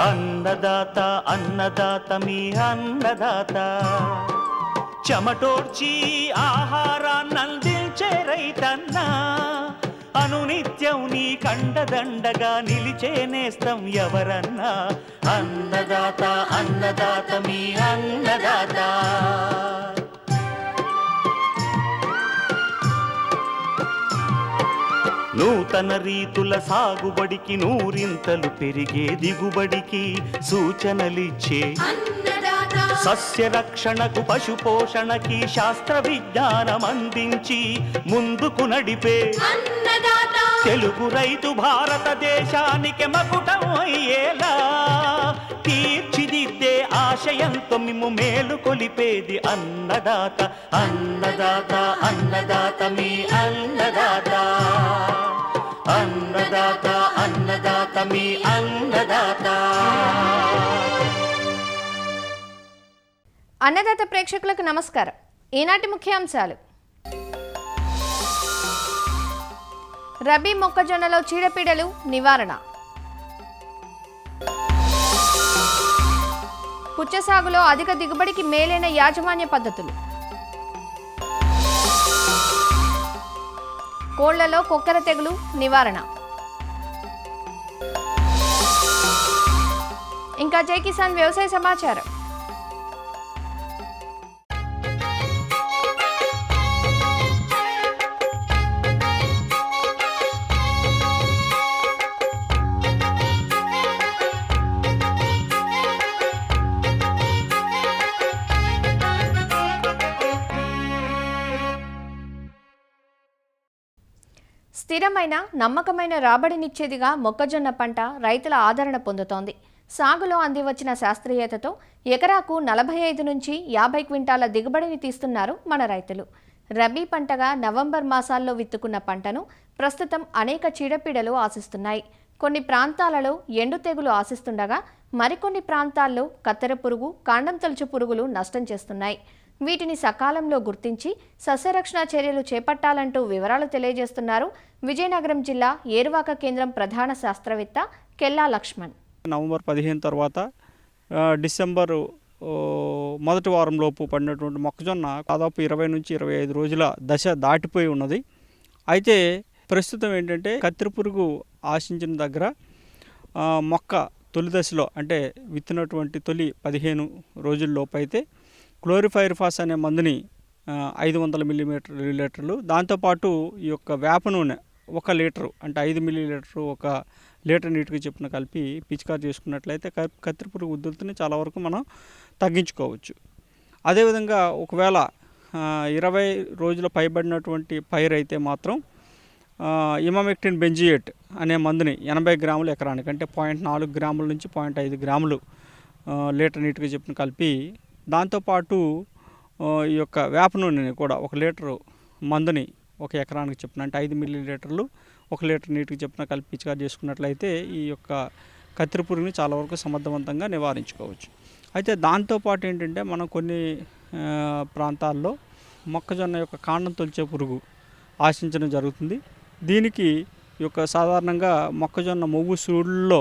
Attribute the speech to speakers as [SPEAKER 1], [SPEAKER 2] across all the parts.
[SPEAKER 1] అన్నదాత అన్నదాత మీ అన్నదాత, చెమటోడ్చి ఆహారాన్నందించే రైతన్నా, అనునిత్యం నీ కండదండగా నిలిచే నేస్తం ఎవరన్నా. అన్నదాత అన్నదాత మీ అన్నదాత. నూతన రీతుల సాగుబడికి, నూరింతలు పెరిగే దిగుబడికి సూచనలిచ్చే సస్య రక్షణకు, పశు పోషణకి శాస్త్ర విజ్ఞానం అందించి ముందుకు నడిపే తెలుగు రైతు భారతదేశానికి మకుటం అయ్యేలా తీర్చిదిద్దే ఆశయంతో మిమ్ము మేలు కొలిపేది అన్నదాత. అన్నదాత అన్నదాత మీ అన్నదాత. అన్నదాత అన్నదాత మీ అన్నదాత.
[SPEAKER 2] అన్నదాత ప్రేక్షకులకు నమస్కారం. ఈనాటి ముఖ్యాంశాలు: రబీ మొక్కజొన్నలో చీడపీడలు నివారణ, పుచ్చ సాగులో అధిక దిగుబడికి మేలైన యాజమాన్య పద్ధతులు, కోళ్లలో కొక్కెర తెగులు నివారణ, ఇంకా జై కిసాన్ వ్యవసాయ సమాచారం. స్థిరమైన నమ్మకమైన రాబడినిచ్చేదిగా మొక్కజొన్న పంట రైతుల ఆదరణ పొందుతోంది. సాగులో అందివచ్చిన శాస్త్రీయతతో ఎకరాకు 45 నుంచి 50 క్వింటాల దిగుబడిని తీస్తున్నారు మన రైతులు. రబీ పంటగా నవంబర్ మాసాల్లో విత్తుకున్న పంటను ప్రస్తుతం అనేక చీడపీడలు ఆశిస్తున్నాయి. కొన్ని ప్రాంతాలలో ఎండు తెగులు ఆశిస్తుండగా మరికొన్ని ప్రాంతాల్లో కత్తెర పురుగు, కాండం తొలుచు పురుగులు నష్టం చేస్తున్నాయి. వీటిని సకాలంలో గుర్తించి సస్యరక్షణ చర్యలు చేపట్టాలంటూ వివరాలు తెలియజేస్తున్నారు విజయనగరం జిల్లా ఏరువాక కేంద్రం ప్రధాన శాస్త్రవేత్త కెల్లా లక్ష్మణ్.
[SPEAKER 3] నవంబర్ 15 తర్వాత డిసెంబరు మొదటి వారంలోపు పడినటువంటి మొక్కజొన్న దాదాపు 20 నుంచి 25 రోజుల దశ దాటిపోయి ఉన్నది. అయితే ప్రస్తుతం ఏంటంటే కత్తెర పురుగు ఆశించిన దగ్గర మొక్క తొలి దశలో అంటే విత్తినటువంటి తొలి 15 రోజుల్లోపు అయితే క్లోరిఫైరిఫాస్ అనే మందుని 500 మిల్లీలీటర్లు, దాంతోపాటు ఈ యొక్క వేప నూనె 1 లీటరు అంటే 5 మిల్లీలీటరు 1 లీటర్ నీటికి చొప్పున కలిపి పిచికారి చేసుకున్నట్లయితే కత్తెర పురుగు ఉధృతిని చాలా వరకు మనం తగ్గించుకోవచ్చు. అదేవిధంగా ఒకవేళ 20 రోజుల పైబడినటువంటి పైరు అయితే మాత్రం ఇమామెక్టిన్ బెంజియేట్ అనే మందుని 80 గ్రాములు ఎకరానికి అంటే 0.4 గ్రాముల నుంచి 0.5 గ్రాములు లీటర్ నీటికి చొప్పున కలిపి, దాంతోపాటు ఈ యొక్క వేప నూనెని కూడా 1 లీటరు మందుని 1 ఎకరానికి చొప్పున అంటే 5 మిల్లీలీటర్లు 1 లీటర్ నీటికి చొప్పున కలిపి పిచికారి చేసుకున్నట్లయితే ఈ యొక్క కత్తెర పురుగుని చాలా వరకు సమర్థవంతంగా నివారించుకోవచ్చు. అయితే దాంతోపాటు ఏంటంటే మనం కొన్ని ప్రాంతాల్లో మొక్కజొన్న యొక్క కాండం తొలిచే పురుగు ఆశించడం జరుగుతుంది. దీనికి ఈ యొక్క సాధారణంగా మొక్కజొన్న మొవ్వు సూడుల్లో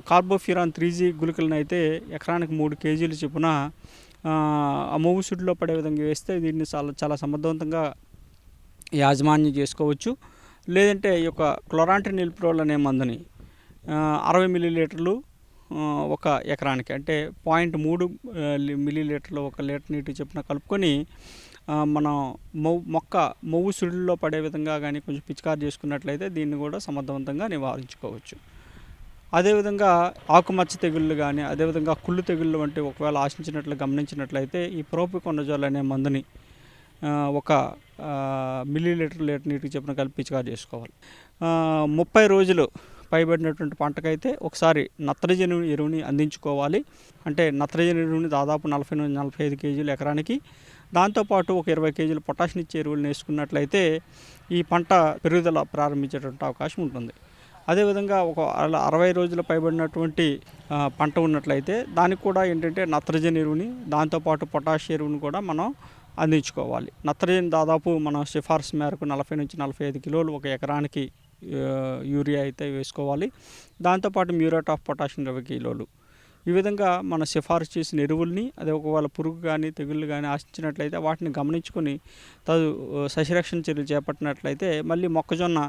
[SPEAKER 3] కార్బోఫ్యూరాన్ 3G గుళికలను అయితే ఎకరానికి 3 కేజీలు చొప్పున ఆ మొవ్వు సుడిలో పడే విధంగా వేస్తే దీన్ని చాలా సమర్థవంతంగా యాజమాన్యం చేసుకోవచ్చు. లేదంటే ఈ యొక్క క్లోరాంట్రినిల్ప్రోల్ అనే మందుని 60 మిల్లీలీటర్లు 1 ఎకరానికి అంటే 0.3 మిల్లీలీటర్లు 1 లీటర్ నీటికి చొప్పున కలుపుకొని మనం మొవ్వు సుడిలో పడే విధంగా కానీ కొంచెం పిచికారి చేసుకున్నట్లయితే దీన్ని కూడా సమర్థవంతంగా నివారించుకోవచ్చు. అదేవిధంగా ఆకుమచ్చ తెగుళ్ళు కానీ అదేవిధంగా కుళ్ళు తెగుళ్ళు వంటి ఒకవేళ ఆశించినట్లు గమనించినట్లయితే ఈ ప్రోపికొండజోల్ అనే మందుని 1 మిల్లీలీటర్ లీటర్ నీటికి చొప్పున కలిపి పిచికారి చేసుకోవాలి. 30 రోజులు పైబడినటువంటి పంటకైతే ఒకసారి నత్రజని ఎరువుని అందించుకోవాలి. అంటే నత్రజని ఎరువుని దాదాపు 40 నుంచి 45 కేజీలు ఎకరానికి, దాంతోపాటు 20 కేజీలు పొటాషియం ఇచ్చే ఎరువులను వేసుకున్నట్లయితే ఈ పంట పెరుగుదల ప్రారంభించేటువంటి అవకాశం ఉంటుంది. అదేవిధంగా 60 రోజుల పైబడినటువంటి పంట ఉన్నట్లయితే దానికి కూడా ఏంటంటే నత్రజని ఎరువుని దాంతోపాటు పొటాషియం ఎరువుని కూడా మనం అందించుకోవాలి. నత్రజని దాదాపు మన సిఫార్సు మేరకు 40 నుంచి 45 కిలోలు 1 ఎకరానికి యూరియా అయితే వేసుకోవాలి. దాంతోపాటు మ్యూరేట్ ఆఫ్ పొటాషియం 20 కిలోలు. ఈ విధంగా మన సిఫారసు చేసిన ఎరువుల్ని అదే ఒకవేళ పురుగు కానీ తెగుళ్ళు కానీ ఆశించినట్లయితే వాటిని గమనించుకొని సస్యరక్షణ చర్యలు చేపట్టినట్లయితే మళ్ళీ మొక్కజొన్న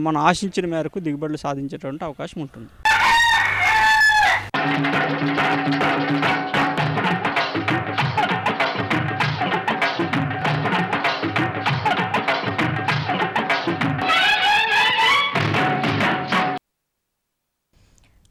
[SPEAKER 3] మనం ఆశించిన మేరకు దిగుబడులు సాధించేటువంటి అవకాశం ఉంటుంది.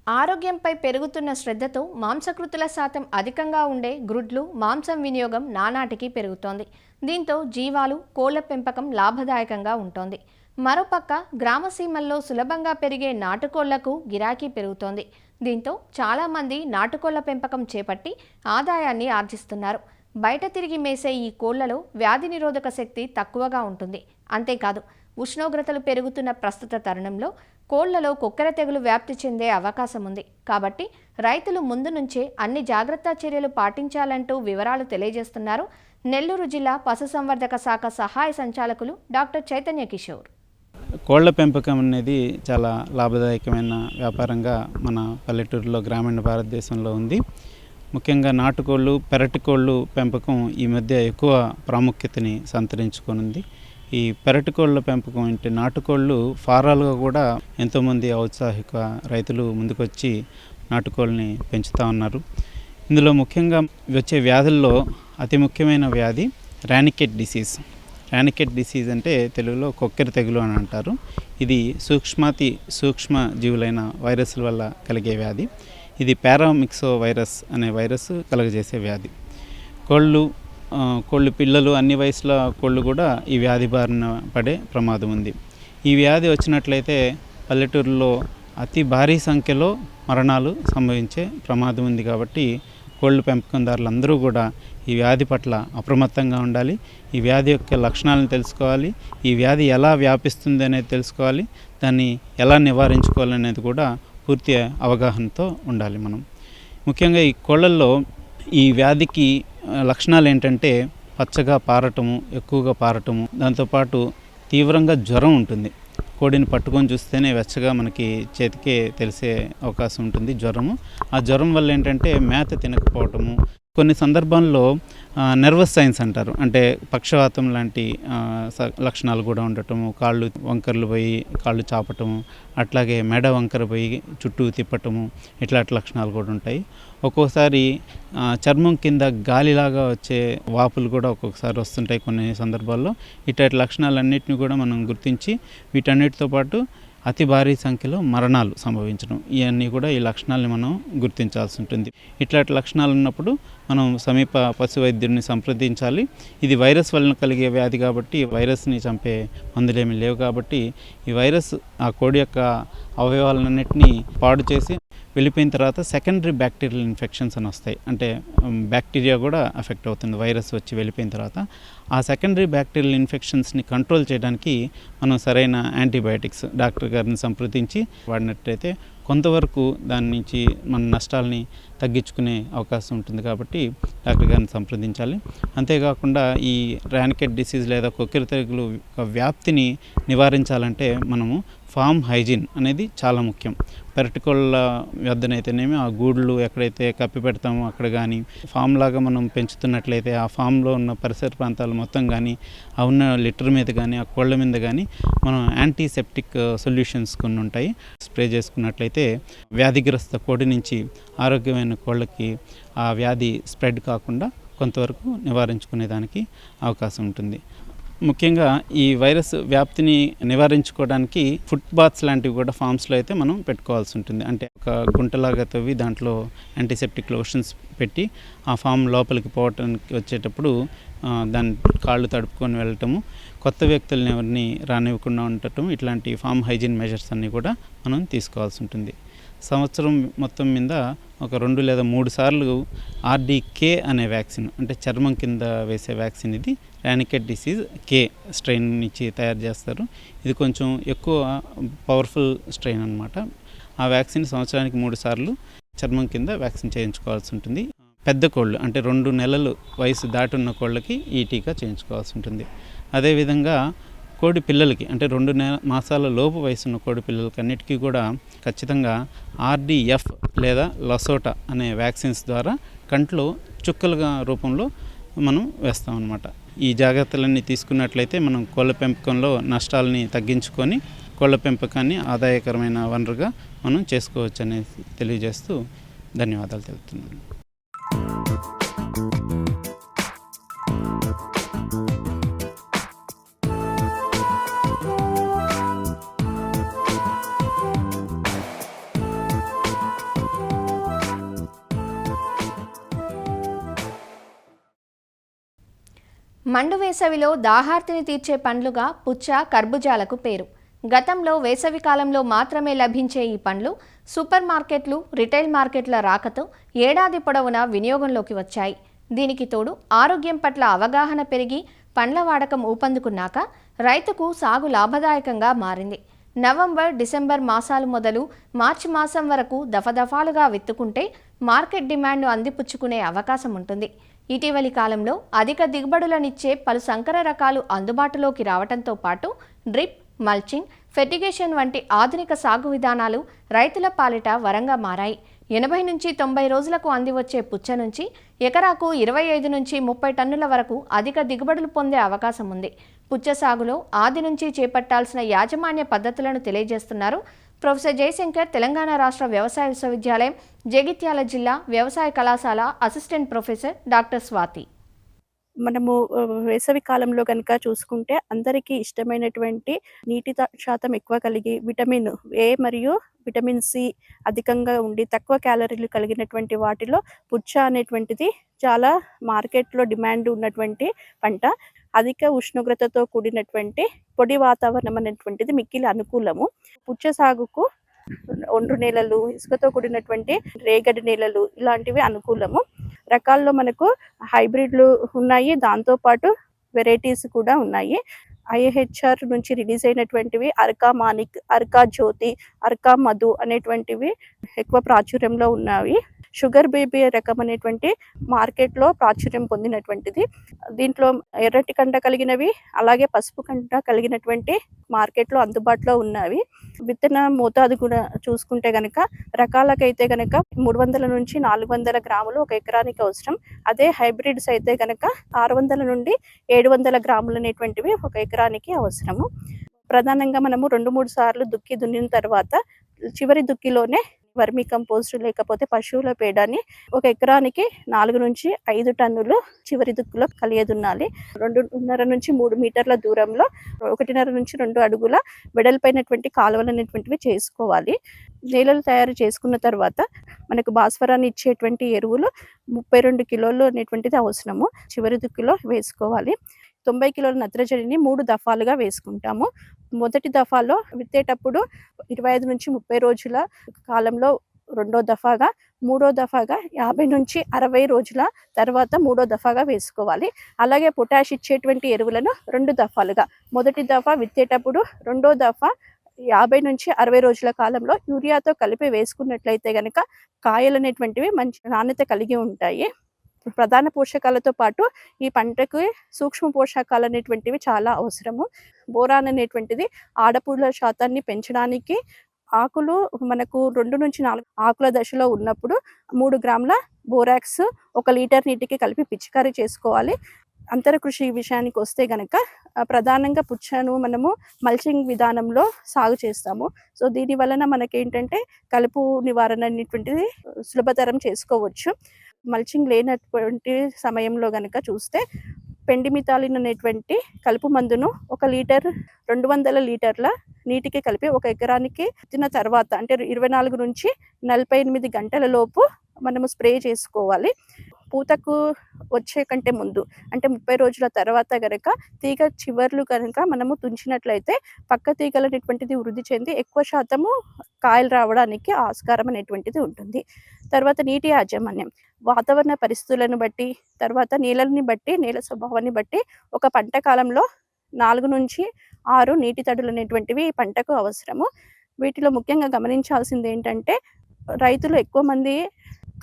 [SPEAKER 2] ఆరోగ్యంపై పెరుగుతున్న శ్రద్ధతో మాంసకృతుల శాతం అధికంగా ఉండే గ్రుడ్లు, మాంసం వినియోగం నానాటికి పెరుగుతోంది. దీంతో జీవాలు, కోళ్ల పెంపకం లాభదాయకంగా ఉంటోంది. మరోపక్క గ్రామసీమల్లో సులభంగా పెరిగే నాటుకోళ్లకు గిరాకీ పెరుగుతోంది. దీంతో చాలామంది నాటుకోళ్ల పెంపకం చేపట్టి ఆదాయాన్ని ఆర్జిస్తున్నారు. బయట తిరిగి మేసే ఈ కోళ్లలో వ్యాధి నిరోధక శక్తి తక్కువగా ఉంటుంది. అంతేకాదు, ఉష్ణోగ్రతలు పెరుగుతున్న ప్రస్తుత తరుణంలో కోళ్లలో కొక్కెర తెగులు వ్యాప్తి చెందే అవకాశం ఉంది. కాబట్టి రైతులు ముందు నుంచే అన్ని జాగ్రత్తా చర్యలు పాటించాలంటూ వివరాలు తెలియజేస్తున్నారు నెల్లూరు జిల్లా పశుసంవర్ధక శాఖ సహాయ సంచాలకులు డాక్టర్ చైతన్య కిషోర్.
[SPEAKER 4] కోళ్ల పెంపకం అనేది చాలా లాభదాయకమైన వ్యాపారంగా మన పల్లెటూరులో, గ్రామీణ భారతదేశంలో ఉంది. ముఖ్యంగా నాటుకోళ్ళు, పెరటికోళ్ళు పెంపకం ఈ మధ్య ఎక్కువ ప్రాముఖ్యతని సంతరించుకొనుంది. ఈ పెరటికోళ్ళ పెంపకం అంటే నాటుకోళ్ళు ఫారాలుగా కూడా ఎంతోమంది ఔత్సాహిక రైతులు ముందుకొచ్చి నాటుకోళ్ళని పెంచుతూ ఉన్నారు. ఇందులో ముఖ్యంగా వచ్చే వ్యాధుల్లో అతి ముఖ్యమైన వ్యాధి రానికెట్ డిసీజ్. రానికెట్ డిసీజ్ అంటే తెలుగులో కొక్కెర తెగులు అని అంటారు. ఇది సూక్ష్మ జీవులైన వైరస్ల వల్ల కలిగే వ్యాధి. ఇది పారామిక్సో వైరస్ అనే వైరస్ కలుగజేసే వ్యాధి. కోళ్ళు పిల్లలు, అన్ని వయసుల కోళ్ళు కూడా ఈ వ్యాధి బారిన పడే ప్రమాదం ఉంది. ఈ వ్యాధి వచ్చినట్లయితే పల్లెటూరులో అతి భారీ సంఖ్యలో మరణాలు సంభవించే ప్రమాదం ఉంది. కాబట్టి కోళ్ళు పెంపకందారులందరూ కూడా ఈ వ్యాధి పట్ల అప్రమత్తంగా ఉండాలి. ఈ వ్యాధి యొక్క లక్షణాలను తెలుసుకోవాలి. ఈ వ్యాధి ఎలా వ్యాపిస్తుంది అనేది తెలుసుకోవాలి. దాన్ని ఎలా నివారించుకోవాలనేది కూడా పూర్తి అవగాహనతో ఉండాలి. మనం ముఖ్యంగా ఈ కోళ్ళల్లో ఈ వ్యాధికి లక్షణాలు ఏంటంటే పచ్చగా పారటము, ఎక్కువగా పారటము, దాంతోపాటు తీవ్రంగా జ్వరం ఉంటుంది. కోడిని పట్టుకొని చూస్తేనే వెచ్చగా మనకి చేతికే తెలిసే అవకాశం ఉంటుంది జ్వరము. ఆ జ్వరం వల్ల ఏంటంటే మేత తినకపోవటము, కొన్ని సందర్భాల్లో నర్వస్ సైన్స్ అంటారు, అంటే పక్షవాతం లాంటి లక్షణాలు కూడా ఉండటము, కాళ్ళు వంకర్లు పోయి కాళ్ళు చాపటము, అట్లాగే మెడ వంకర పోయి చుట్టూ తిప్పటము, ఇట్లాంటి లక్షణాలు కూడా ఉంటాయి. ఒక్కోసారి చర్మం కింద గాలిలాగా వచ్చే వాపులు కూడా ఒక్కొక్కసారి వస్తుంటాయి కొన్ని సందర్భాల్లో. ఇట్లాంటి లక్షణాలన్నింటినీ కూడా మనం గుర్తించి వీటన్నిటితో పాటు అతి భారీ సంఖ్యలో మరణాలు సంభవించడం, ఇవన్నీ కూడా ఈ లక్షణాలని మనం గుర్తించాల్సి ఉంటుంది. ఇట్లాంటి లక్షణాలు ఉన్నప్పుడు మనం సమీప పశు వైద్యుడిని సంప్రదించాలి. ఇది వైరస్ వలన కలిగే వ్యాధి కాబట్టి వైరస్ని చంపే మందులేమీ లేవు. కాబట్టి ఈ వైరస్ ఆ కోడి యొక్క అవయవాలన్నింటినీ పాడు చేసి వెళ్ళిపోయిన తర్వాత సెకండరీ బ్యాక్టీరియల్ ఇన్ఫెక్షన్స్ అని వస్తాయి. అంటే బ్యాక్టీరియా కూడా ఎఫెక్ట్ అవుతుంది వైరస్ వచ్చి వెళ్ళిపోయిన తర్వాత. ఆ సెకండరీ బ్యాక్టీరియల్ ఇన్ఫెక్షన్స్ని కంట్రోల్ చేయడానికి మనం సరైన యాంటీబయాటిక్స్ డాక్టర్ గారిని సంప్రదించి వాడినట్టయితే కొంతవరకు దాని నుంచి మన నష్టాలని తగ్గించుకునే అవకాశం ఉంటుంది. కాబట్టి డాక్టర్ గారిని సంప్రదించాలి. అంతేకాకుండా ఈ రానికెట్ డిసీజ్ లేదా కొక్కెర తెగులు వ్యాప్తిని నివారించాలంటే మనము ఫామ్ హైజీన్ అనేది చాలా ముఖ్యం. పెరటికోళ్ళ వద్దనైతేనేమి ఆ గూడులు ఎక్కడైతే కప్పి పెడతామో అక్కడ కానీ, ఫామ్ లాగా మనం పెంచుతున్నట్లయితే ఆ ఫామ్లో ఉన్న పరిసర ప్రాంతాలు మొత్తం కానీ, ఆ ఉన్న లిటర్ మీద కానీ, ఆ కోళ్ళ మీద కానీ మనం యాంటీసెప్టిక్ సొల్యూషన్స్ కొన్ని ఉంటాయి. స్ప్రే చేసుకున్నట్లయితే వ్యాధిగ్రస్త కోడి నుంచి ఆరోగ్యమైన కోళ్ళకి ఆ వ్యాధి స్ప్రెడ్ కాకుండా కొంతవరకు నివారించుకునేదానికి అవకాశం ఉంటుంది. ముఖ్యంగా ఈ వైరస్ వ్యాప్తిని నివారించుకోవడానికి ఫుట్ బాత్స్ లాంటివి కూడా ఫామ్స్లో అయితే మనం పెట్టుకోవాల్సి ఉంటుంది. అంటే ఒక గుంటలాగా తవ్వి దాంట్లో యాంటీసెప్టిక్ లోషన్స్ పెట్టి ఆ ఫామ్ లోపలికి పోవటానికి వచ్చేటప్పుడు దాని కాళ్ళు తడుపుకొని వెళ్ళటము, కొత్త వ్యక్తులను ఎవరిని రానివ్వకుండా ఉండటం, ఇట్లాంటి ఫామ్ హైజీన్ మెజర్స్ అన్నీ కూడా మనం తీసుకోవాల్సి ఉంటుంది. సంవత్సరం మొత్తం మీద ఒక 2 లేదా 3 సార్లు ఆర్డీకే అనే వ్యాక్సిన్, అంటే చర్మం కింద వేసే వ్యాక్సిన్, ఇది రానికెట్ డిసీజ్ కే స్ట్రెయిన్ నుంచి తయారు చేస్తారు. ఇది కొంచెం ఎక్కువ పవర్ఫుల్ స్ట్రెయిన్ అనమాట. ఆ వ్యాక్సిన్ సంవత్సరానికి 3 సార్లు చర్మం కింద వ్యాక్సిన్ చేయించుకోవాల్సి ఉంటుంది. పెద్ద కోళ్ళు అంటే 2 నెలలు వయసు దాటున్న కోళ్ళకి ఈ టీకా చేయించుకోవాల్సి ఉంటుంది. అదేవిధంగా కోడి పిల్లలకి అంటే 2 మాసాల లోపు వయసున్న కోడి పిల్లలకి అన్నిటికీ కూడా ఖచ్చితంగా RDF లేదా లసోటా అనే వ్యాక్సిన్స్ ద్వారా కంట్లో చుక్కలుగా రూపంలో మనం వేస్తామన్నమాట. ఈ జాగ్రత్తలన్నీ తీసుకున్నట్లయితే మనం కోళ్ళ పెంపకంలో నష్టాలని తగ్గించుకొని కోళ్ళ పెంపకాన్ని ఆదాయకరమైన వనరుగా మనం చేసుకోవచ్చు అనేది తెలియజేస్తూ ధన్యవాదాలు తెలుపుతున్నాను.
[SPEAKER 2] మండు వేసవిలో దాహార్తిని తీర్చే పండ్లుగా పుచ్చ, కర్బుజాలకు పేరు. గతంలో వేసవి కాలంలో మాత్రమే లభించే ఈ పండ్లు సూపర్ మార్కెట్లు, రిటైల్ మార్కెట్ల రాకతో ఏడాది పొడవునా వినియోగంలోకి వచ్చాయి. దీనికి తోడు ఆరోగ్యం పట్ల అవగాహన పెరిగి పండ్ల వాడకం ఊపందుకున్నాక రైతుకు సాగు లాభదాయకంగా మారింది. నవంబర్, డిసెంబర్ మాసాలు మొదలు మార్చి మాసం వరకు దఫదఫాలుగా విత్తుకుంటే మార్కెట్ డిమాండ్ను అందిపుచ్చుకునే అవకాశం ఉంటుంది. ఇటీవలి కాలంలో అధిక దిగుబడులనిచ్చే పలు సంకర రకాలు అందుబాటులోకి రావడంతో పాటు డ్రిప్, మల్చింగ్, ఫెర్టిగేషన్ వంటి ఆధునిక సాగు విధానాలు రైతుల పాలిట వరంగా మారాయి. 80 నుంచి 90 రోజులకు అందివచ్చే పుచ్చ నుంచి ఎకరాకు 25 నుంచి 30 టన్నుల వరకు అధిక దిగుబడులు పొందే అవకాశం ఉంది. పుచ్చ సాగులో ఆది నుంచి చేపట్టాల్సిన యాజమాన్య పద్ధతులను తెలియజేస్తున్నారు ప్రొఫెసర్ జయశంకర్, తెలంగాణ రాష్ట్ర వ్యవసాయ విశ్వవిద్యాలయం, జగిత్యాల జిల్లా వ్యవసాయ కళాశాల అసిస్టెంట్ ప్రొఫెసర్ డాక్టర్ స్వాతి.
[SPEAKER 5] మనము వేసవి కాలంలో కనుక చూసుకుంటే అందరికీ ఇష్టమైనటువంటి నీటి శాతం ఎక్కువ కలిగి విటమిన్ A మరియు విటమిన్ C అధికంగా ఉండి తక్కువ క్యాలరీలు కలిగినటువంటి వాటిలో పుచ్చ అనేటువంటిది చాలా మార్కెట్లో డిమాండ్ ఉన్నటువంటి పంట. అధిక ఉష్ణోగ్రతతో కూడినటువంటి పొడి వాతావరణం అనేటువంటిది మిక్కిలి అనుకూలము. పుచ్చ సాగుకు ఒండ్రు నేలలు, ఇసుకతో కూడినటువంటి రేగడి నేలలు ఇలాంటివి అనుకూలము. రకాల్లో మనకు హైబ్రిడ్లు ఉన్నాయి, దాంతోపాటు వెరైటీస్ కూడా ఉన్నాయి. IHR నుంచి రిలీజ్ అయినటువంటివి అర్కా మానిక్, అర్కా జ్యోతి, అర్కా మధు అనేటువంటివి ఎక్కువ ప్రాచుర్యంలో ఉన్నవి. షుగర్ బేబీ రకం అనేటువంటి మార్కెట్లో ప్రాచుర్యం పొందినటువంటిది. దీంట్లో ఎర్రటి కండ కలిగినవి అలాగే పసుపు కండ కలిగినటువంటి మార్కెట్లో అందుబాటులో ఉన్నవి. విత్తన మోతాదు కూడా చూసుకుంటే గనక రకాలకైతే గనక 300 నుంచి 400 గ్రాములు ఒక ఎకరానికి అవసరం. అదే హైబ్రిడ్స్ అయితే గనక 600 నుండి 700 గ్రాములు అనేటువంటివి ఒక ఎకరానికి అవసరము. ప్రధానంగా మనము 2-3 సార్లు దున్నిన తర్వాత చివరి దుక్కిలోనే వర్మీ కంపోస్ట్ లేకపోతే పశువుల పేడని ఒక ఎకరానికి 4 నుంచి 5 టన్నులు చివరి దుక్కులో కలియదున్నాలి. 2.5 నుంచి 3 మీటర్ల దూరంలో 1.5 నుంచి 2 అడుగుల వెడల్పైనటువంటి కాలువలు అనేటువంటివి చేసుకోవాలి. నేలలు తయారు చేసుకున్న తర్వాత మనకు భాస్వరాన్ని ఇచ్చేటువంటి ఎరువులు 32 కిలోలు అనేటువంటిది అవసరము. చివరి దుక్కిలో వేసుకోవాలి. 90 కిలోల నత్రజనిని 3 దఫాలుగా వేసుకుంటాము. మొదటి దఫాలో విత్తేటప్పుడు 25 నుంచి 30 రోజుల కాలంలో రెండో దఫాగా, మూడో దఫాగా 50 నుంచి 60 రోజుల తర్వాత మూడో దఫాగా వేసుకోవాలి. అలాగే పొటాష్ ఇచ్చేటువంటి ఎరువులను 2 దఫాలుగా, మొదటి దఫా విత్తేటప్పుడు, రెండో దఫా 50 నుంచి 60 రోజుల కాలంలో యూరియాతో కలిపి వేసుకున్నట్లయితే గనక కాయలు అనేటువంటివి మంచి నాణ్యత కలిగి ఉంటాయి. ప్రధాన పోషకాలతో పాటు ఈ పంటకు సూక్ష్మ పోషకాలు అనేటువంటివి చాలా అవసరము. బోరాన్ అనేటువంటిది ఆడపూల శాతాన్ని పెంచడానికి ఆకులు మనకు 2 నుంచి 4 ఆకుల దశలో ఉన్నప్పుడు 3 గ్రాముల బోరాక్స్ 1 లీటర్ నీటికి కలిపి పిచికారీ చేసుకోవాలి. అంతర కృషి విషయానికి వస్తే గనక ప్రధానంగా పుచ్చను మనము మల్చింగ్ విధానంలో సాగు చేస్తాము. సో దీని వలన మనకేంటంటే కలుపు నివారణ అనేటువంటిది సులభతరం చేసుకోవచ్చు. మల్చింగ్ లేనటువంటి సమయంలో గనక చూస్తే పెండిమిథాలిన్ అనేటువంటి కలుపు మందును 1 లీటర్ 200 లీటర్ల నీటికి కలిపి ఒక ఎకరానికి తిన్న తర్వాత అంటే 24 నుంచి 48 గంటల లోపు మనము స్ప్రే చేసుకోవాలి. పూతకు వచ్చే కంటే ముందు అంటే 30 రోజుల తర్వాత గనక తీగ చివర్లు కనుక మనము తుంచినట్లయితే పక్క తీగలు అనేటువంటిది వృద్ధి చెంది ఎక్కువ శాతము కాయలు రావడానికి ఆస్కారం అనేటువంటిది ఉంటుంది. తర్వాత నీటి యాజమాన్యం వాతావరణ పరిస్థితులను బట్టి, తర్వాత నేలని బట్టి, నేల స్వభావాన్ని బట్టి ఒక పంట కాలంలో 4 నుంచి 6 నీటి తడులు అనేటువంటివి ఈ పంటకు అవసరము. వీటిలో ముఖ్యంగా గమనించాల్సింది ఏంటంటే రైతులు ఎక్కువ మంది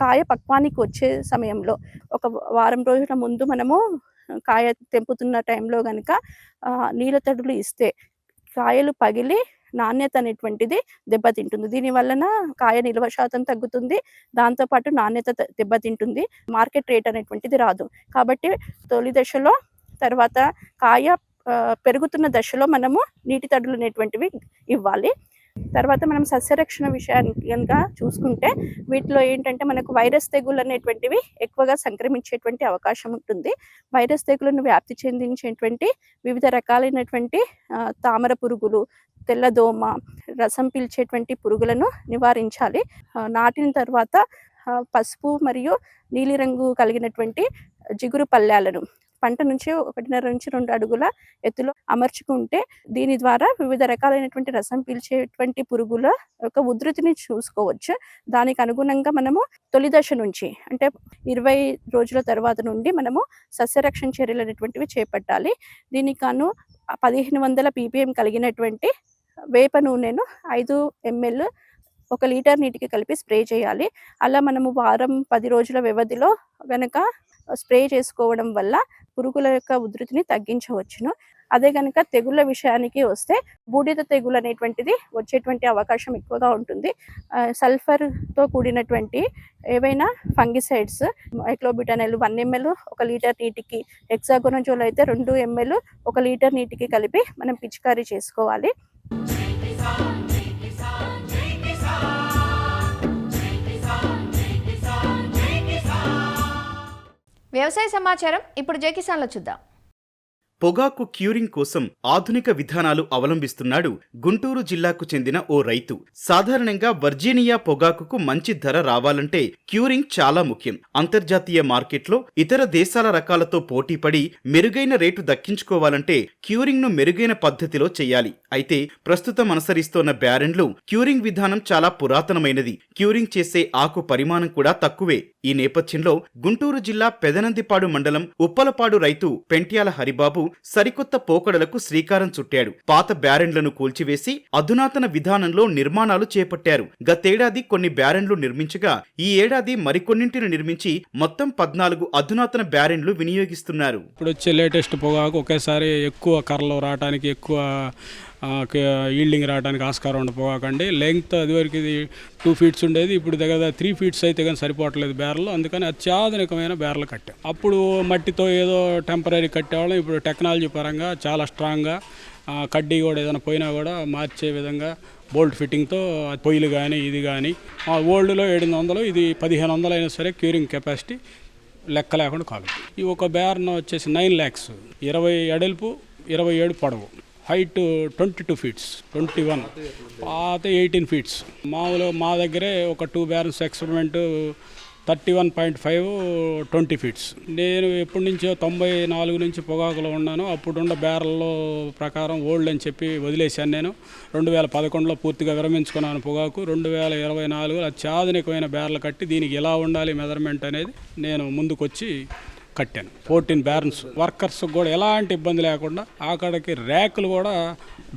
[SPEAKER 5] కాయ పక్వానికి వచ్చే సమయంలో ఒక వారం రోజుల ముందు మనము కాయ తెంపుతున్న టైంలో గనక నీళ్ళ తడులు ఇస్తే కాయలు పగిలి నాణ్యత అనేటువంటిది దెబ్బతింటుంది. దీని వలన కాయ నిల్వ శాతం తగ్గుతుంది. దాంతోపాటు నాణ్యత దెబ్బతింటుంది. మార్కెట్ రేట్ అనేటువంటిది రాదు. కాబట్టి తొలి దశలో, తర్వాత కాయ పెరుగుతున్న దశలో మనము నీటి తడులు అనేటువంటివి ఇవ్వాలి. తర్వాత మనం సస్యరక్షణ విషయానికి కనుక చూసుకుంటే వీటిలో ఏంటంటే మనకు వైరస్ తెగుళ్ళు అనేటువంటివి ఎక్కువగా సంక్రమించేటువంటి అవకాశం ఉంటుంది. వైరస్ తెగులను వ్యాప్తి చెందించేటువంటి వివిధ రకాలైనటువంటి తామర పురుగులు, తెల్లదోమ, రసం పీల్చేటువంటి పురుగులను నివారించాలి. నాటిన తర్వాత పసుపు మరియు నీలిరంగు కలిగినటువంటి జిగురు పల్లాలను పంట నుంచి 1.5 నుంచి 2 అడుగుల ఎత్తులో అమర్చుకుంటే దీని ద్వారా వివిధ రకాలైనటువంటి రసం పీల్చేటువంటి పురుగుల యొక్క ఉధృతిని చూసుకోవచ్చు. దానికి అనుగుణంగా మనము తొలి దశ నుంచి అంటే 20 రోజుల తర్వాత నుండి మనము సస్యరక్షణ చర్యలు అనేటువంటివి చేపట్టాలి. దీనికి గాను 1500 ppm కలిగినటువంటి వేప నూనెను 5 ml 1 లీటర్ నీటికి కలిపి స్ప్రే చేయాలి. అలా మనము వారం 10 రోజుల వ్యవధిలో గనక స్ప్రే చేసుకోవడం వల్ల పురుగుల యొక్క ఉధృతిని తగ్గించవచ్చును. అదే కనుక తెగుళ్ళ విషయానికి వస్తే బూడిద తెగులు అనేటువంటిది వచ్చేటువంటి అవకాశం ఎక్కువగా ఉంటుంది. సల్ఫర్తో కూడినటువంటి ఏవైనా ఫంగిసైడ్స్ ఐక్లోబ్యూటనైల్ 1 ml 1 లీటర్ నీటికి, హెక్సాగోనజోల్ అయితే 2 ml 1 లీటర్ నీటికి కలిపి మనం పిచికారీ చేసుకోవాలి.
[SPEAKER 2] వ్యవసాయ సమాచారం ఇప్పుడు జై కిసాన్లో చూద్దాం.
[SPEAKER 6] పొగాకు క్యూరింగ్ కోసం ఆధునిక విధానాలు అవలంబిస్తున్నాడు గుంటూరు జిల్లాకు చెందిన ఓ రైతు. సాధారణంగా వర్జీనియా పొగాకుకు మంచి ధర రావాలంటే క్యూరింగ్ చాలా ముఖ్యం. అంతర్జాతీయ మార్కెట్లో ఇతర దేశాల రకాలతో పోటీపడి మెరుగైన రేటు దక్కించుకోవాలంటే క్యూరింగ్ ను మెరుగైన పద్ధతిలో చేయాలి. అయితే ప్రస్తుతం అనుసరిస్తోన్న బ్యారెన్లు క్యూరింగ్ విధానం చాలా పురాతనమైనది. క్యూరింగ్ చేసే ఆకు పరిమాణం కూడా తక్కువే. ఈ నేపథ్యంలో గుంటూరు జిల్లా పెదనందిపాడు మండలం ఉప్పలపాడు రైతు పెంట్యాల హరిబాబు సరికొత్త పోకడలకు శ్రీకారం చుట్టాడు. పాత బ్యారెన్లను కూల్చివేసి అధునాతన విధానంలో నిర్మాణాలు చేపట్టారు. గతేడాది కొన్ని బ్యారెన్లు నిర్మించగా ఈ ఏడాది మరికొన్నింటిని నిర్మించి మొత్తం 14 అధునాతన బ్యారెన్లు వినియోగిస్తున్నారు.
[SPEAKER 7] ఇప్పుడు వచ్చే లేటెస్ట్ పొగాకు ఒకేసారి ఎక్కువ కర్రలు రావడానికి, ఎక్కువ ఈల్డింగ్ రావడానికి ఆస్కారం ఉండే పొగాకండి. లెంగ్త్ అదివరకు ఇది 2 feet ఉండేది, ఇప్పుడు దగ్గర 3 feet అయితే కానీ సరిపోవట్లేదు బ్యారెల్. అందుకని అత్యాధునికమైన బ్యారెల్ కట్టాం. అప్పుడు మట్టితో ఏదో టెంపరీ కట్టేవాళ్ళం. ఇప్పుడు టెక్నాలజీ పరంగా చాలా స్ట్రాంగ్గా కడ్డీ కూడా ఏదైనా పోయినా కూడా మార్చే విధంగా బోల్ట్ ఫిట్టింగ్తో పొయ్యిలు కానీ ఇది కానీ ఓల్డ్లో 700, ఇది 1500 అయినా సరే క్యూరింగ్ కెపాసిటీ లెక్క లేకుండా కాలుతుంది. ఈ ఒక బ్యారన్ వచ్చేసి 9 lakhs, 20 ఎడల్పు, 27 పొడవు, హైట్ 22 feet, 21, పాత 18 feet. మామూలుగా మా దగ్గరే ఒక 2 barrels ఎక్స్పెరిమెంట్ 31.5, 20 feet. నేను ఎప్పటి నుంచో 94 నుంచి పొగాకులో ఉన్నాను. అప్పుడున్న బ్యారల్లో ప్రకారం ఓల్డ్ అని చెప్పి వదిలేశాను. నేను 2011లో పూర్తిగా విరమించుకున్నాను పొగాకు. 2024 అత్యాధునికమైన బ్యారల్ కట్టి దీనికి ఎలా ఉండాలి మెజర్మెంట్ అనేది నేను ముందుకొచ్చి కట్టాను. 14 barrels. వర్కర్స్ కూడా ఎలాంటి ఇబ్బంది లేకుండా అక్కడికి ర్యాకులు కూడా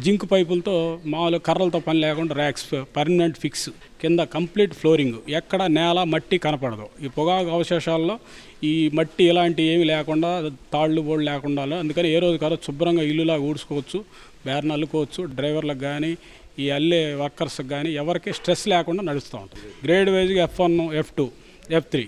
[SPEAKER 7] జింక్ పైపులతో మామూలు కర్రలతో పని లేకుండా ర్యాక్స్ పర్మనెంట్ ఫిక్స్ కింద కంప్లీట్ ఫ్లోరింగ్, ఎక్కడ నేల మట్టి కనపడదు. ఈ పొగాకు అవశేషాల్లో ఈ మట్టి ఇలాంటి ఏమి లేకుండా తాళ్ళు బోళ్ళు లేకుండా, అందుకని ఏ రోజు కాదు శుభ్రంగా ఇల్లులాగా ఊడ్చుకోవచ్చు, బేరను అల్లుకోవచ్చు. డ్రైవర్లకు కానీ ఈ అల్లే వర్కర్స్కి కానీ ఎవరికి స్ట్రెస్ లేకుండా నడుస్తూ ఉంటుంది. గ్రేడ్ వైజ్గా F1, F2, F3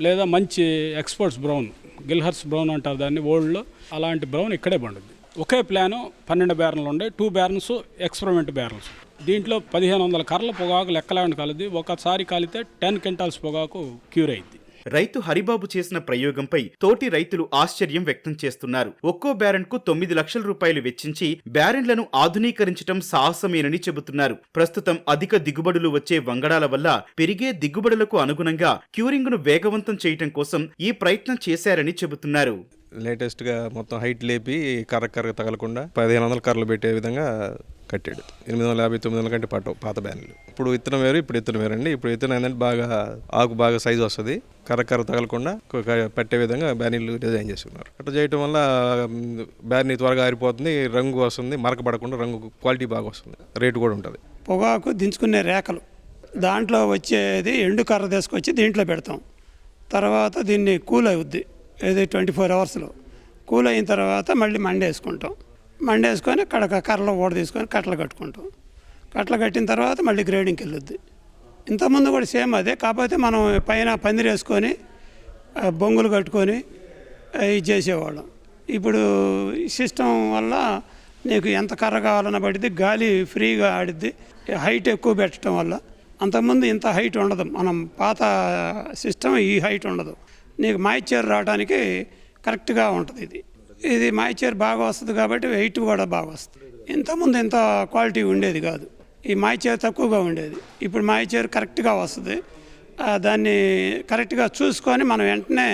[SPEAKER 7] లేదా మంచి ఎక్స్పోర్ట్స్ బ్రౌన్, గిల్హర్స్ బ్రౌన్ అంటారు దాన్ని ఓల్డ్లో, అలాంటి బ్రౌన్ ఇక్కడే పండుద్ది. ఒకే ప్లాను 12 barrels ఉండే, 2 barrels ఎక్స్పెరిమెంట్ బ్యారల్స్. దీంట్లో 1500 కర్రల పొగాకు లెక్కలేకుండా కాలింది. ఒకసారి కాలితే 10 quintals పొగాకు క్యూర్ అయింది.
[SPEAKER 6] రైతు హరిబాబు చేసిన ప్రయోగంపై తోటి రైతులు ఆశ్చర్యం వ్యక్తం చేస్తున్నారు. ఒక్కో బ్యారెన్కు 9 లక్షల రూపాయలు వెచ్చించి బ్యారెన్లను ఆధునీకరించడం సాహసమేనని చెబుతున్నారు. ప్రస్తుతం అధిక దిగుబడులు వచ్చే వంగడాల వల్ల పెరిగే దిగుబడులకు అనుగుణంగా క్యూరింగ్ను వేగవంతం చేయటం కోసం ఈ ప్రయత్నం చేశారని చెబుతున్నారు.
[SPEAKER 8] లేటెస్ట్గా మొత్తం హైట్ లేపి కర్ర తగలకుండా 1500 కర్రలు పెట్టే విధంగా కట్టాడు. 850, 900 కంటే పాత బ్యాన్లు. ఇప్పుడు విత్తనం వేరు, ఇప్పుడు విత్తనం వేరండి. ఇప్పుడు విత్తనం ఏంటంటే బాగా ఆకు బాగా సైజు వస్తుంది, కర్ర తగలకుండా పట్టే విధంగా బ్యానీలు డిజైన్ చేసుకున్నారు. అట్లా చేయటం వల్ల బ్యానీ త్వరగా ఆరిపోతుంది, రంగు వస్తుంది, మరకబడకుండా రంగు క్వాలిటీ బాగా వస్తుంది, రేటు కూడా ఉంటుంది.
[SPEAKER 9] పొగాకు దించుకునే రేఖలు దాంట్లో వచ్చేది ఎండు కర్ర తీసుకొచ్చి దీంట్లో పెడతాం. తర్వాత దీన్ని కూల్ అవుద్ది, ఏది 24 hours. కూల్ అయిన తర్వాత మళ్ళీ మండేసుకుంటాం. మండేసుకొని కర్రలో ఓడ తీసుకొని కట్టలు కట్టుకుంటాం. కట్టలు కట్టిన తర్వాత మళ్ళీ గ్రేడింగ్కి వెళ్ళొద్ది. ఇంతకుముందు కూడా సేమ్ అదే, కాకపోతే మనం పైన పందిరి వేసుకొని బొంగులు కట్టుకొని ఇది చేసేవాళ్ళం. ఇప్పుడు ఈ సిస్టమ్ వల్ల నీకు ఎంత కర్ర కావాలన్నా పడిద్ది, గాలి ఫ్రీగా ఆడిద్ది. హైట్ ఎక్కువ పెట్టడం వల్ల అంతకుముందు ఇంత హైట్ ఉండదు. మనం పాత సిస్టమ్ ఈ హైట్ ఉండదు. నీకు మాయిశ్చర్ రావడానికి కరెక్ట్గా ఉంటుంది. ఇది మాయిశ్చర్ బాగా వస్తుంది కాబట్టి వెయిట్ కూడా బాగా వస్తుంది. ఇంతకుముందు ఇంత క్వాలిటీ ఉండేది కాదు. ఈ మాయిశ్చర్ తక్కువగా ఉండేది. ఇప్పుడు మాయిశ్చర్ కరెక్ట్గా వస్తుంది. దాన్ని కరెక్ట్గా చూసుకొని మనం వెంటనే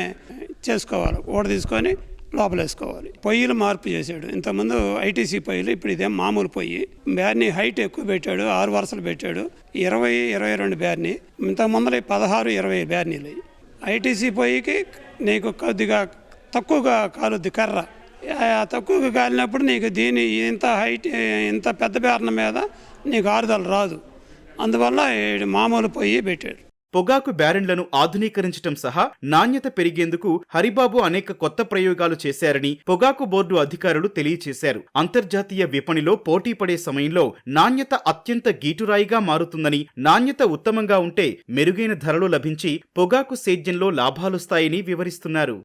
[SPEAKER 9] చేసుకోవాలి. ఓడ తీసుకొని లోపల వేసుకోవాలి. పొయ్యిలు మార్పు చేశాడు. ఇంతకుముందు ఐటీసీ పొయ్యిలు, ఇప్పుడు ఇదేం మామూలు పొయ్యి. బ్యార్నీ హైట్ ఎక్కువ పెట్టాడు, 6 వరుసలు పెట్టాడు. 20-22 బ్యార్నీ. ఇంతకుముందు 16-20 బ్యార్నీలు. ఐటీసీ పొయ్యికి నీకు కొద్దిగా తక్కువగా కాలుద్ది కర్ర. తక్కువగా కాలినప్పుడు నీకు ఇంత హైట్, ఇంత పెద్ద బ్యార్న మీద నీకు ఆరుదల రాదు. అందువల్ల మామూలు పొయ్యి పెట్టాడు.
[SPEAKER 6] పొగాకు బ్యారెన్లను ఆధునీకరించడం సహా నాణ్యత పెరిగేందుకు హరిబాబు అనేక కొత్త ప్రయోగాలు చేశారని పొగాకు బోర్డు అధికారులు తెలియచేశారు. అంతర్జాతీయ విపణిలో పోటీ పడే సమయంలో నాణ్యత అత్యంత గీటురాయిగా మారుతుందని, నాణ్యత ఉత్తమంగా ఉంటే మెరుగైన ధరలు లభించి పొగాకు సేద్యంలో లాభాలొస్తాయని వివరిస్తున్నారు.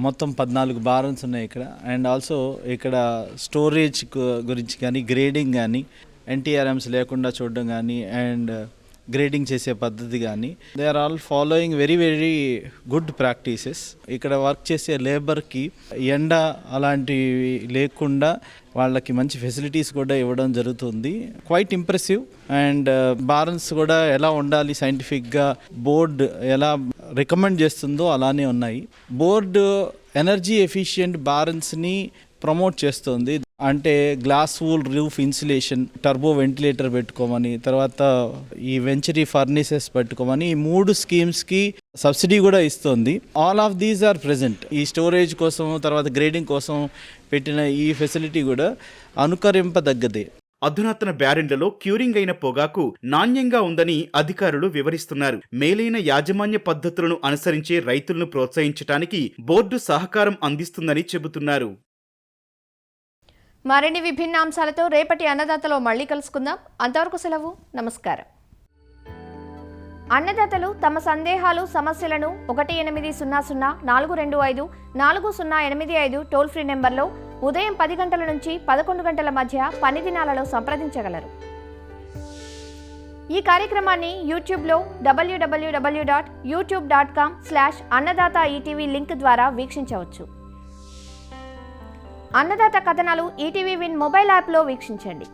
[SPEAKER 10] మొత్తం 14 బారన్స్ ఉన్నాయి ఇక్కడ. అండ్ ఆల్సో ఇక్కడ స్టోరేజ్ గురించి కానీ, గ్రేడింగ్ కానీ, ఎన్టీఆర్ఎమ్స్ లేకుండా చూడడం కానీ, అండ్ గ్రేడింగ్ చేసే పద్ధతి కానీ, they are all following very very good practices. ఇక్కడ వర్క్ చేసే లేబర్కి ఎండ అలాంటివి లేకుండా వాళ్ళకి మంచి ఫెసిలిటీస్ కూడా ఇవ్వడం జరుగుతుంది. Quiet impressive. అండ్ బారన్స్ కూడా ఎలా ఉండాలి సైంటిఫిక్గా బోర్డు ఎలా రికమెండ్ చేస్తుందో అలానే ఉన్నాయి. బోర్డు ఎనర్జీ ఎఫిషియెంట్ బారన్స్ని ప్రమోట్ చేస్తుంది. అంటే glass wool roof insulation, turbo ventilator పెట్టుకోమని, తర్వాత ఈ వెంచరీ ఫర్నిసెస్ పెట్టుకోమని, ఈ 3 స్కీమ్స్కి సబ్సిడీ కూడా ఇస్తుంది. All of these are present. ఈ స్టోరేజ్ కోసం, తర్వాత గ్రేడింగ్ కోసం పెట్టిన ఈ ఫెసిలిటీ కూడా అనుకరింపదగ్గదే.
[SPEAKER 6] అధునాతన బ్యారెన్లలో క్యూరింగ్ అయిన పొగాకు నాణ్యంగా ఉందని అధికారులు వివరిస్తున్నారు. మేలైన యాజమాన్య పద్ధతులను అనుసరించే రైతులను ప్రోత్సహించడానికి బోర్డు సహకారం అందిస్తుందని చెబుతున్నారు.
[SPEAKER 2] మరిన్ని విభిన్న అంశాలతో రేపటి అన్నదాతలో మళ్ళీ కలుసుకుందాం. అంతవరకు సెలవు. నమస్కారం. అన్నదాతలు తమ సందేహాలు, సమస్యలను 1800-425-4085 టోల్ ఫ్రీ నెంబర్లో ఉదయం 10 గంటల నుంచి 11 గంటల మధ్య పని దినాలలో సంప్రదించగలరు. ఈ కార్యక్రమాన్ని యూట్యూబ్లో www.youtube.com/అన్నదాత ఈటీవీ లింక్ ద్వారా వీక్షించవచ్చు. అన్నదాత కథనాలు ఈటీవీ విన్ మొబైల్ యాప్లో వీక్షించండి.